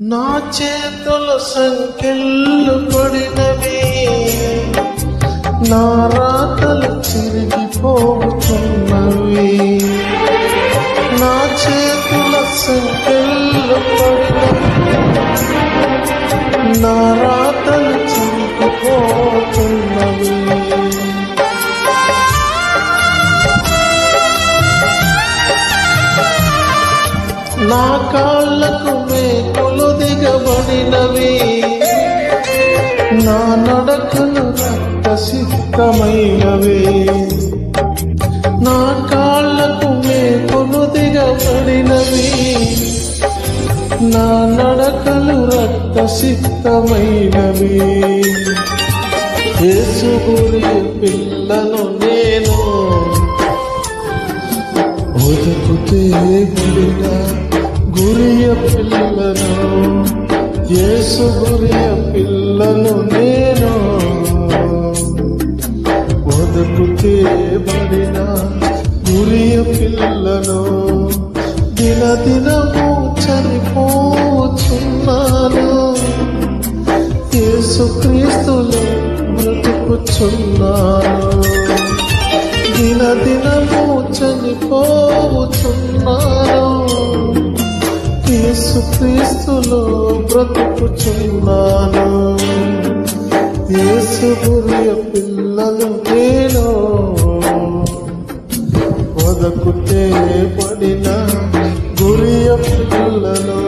నా చేతుల సంఖ్యలు పడినవి, నా రాతలు చిరిగిపోతున్నవి. నా చేతుల సంఖ్యలు పడినవి, నా రాతలు చిరిగిపోతున్నవి. నా కాళ్ళకు మేకులు దిగబడినవి, నా నడకలు రక్తసిక్తమైనవి. నా కాళ్ళకు మేకులు దిగబడినవి, నా నడకలు రక్తసిక్తమైనవి. యేసు గురి పిల్లను నేను, ఒదుకుతే గురిన గురియ పిల్లను. యేసు గురియ పిల్లను నేను, ఒదుకుతే బడిన గురియ పిల్లను. దినదినము చనిపోచున్నాను, యేసు క్రీస్తులో బ్రతుకుచున్నాను. దినదినము చనిపోచున్నాను, యేసు క్రీస్తులో బ్రతుకుచున్నాను. యేసు గురియ పిల్లలు నేను, వదకుతే పడిన గురియ పిల్లను.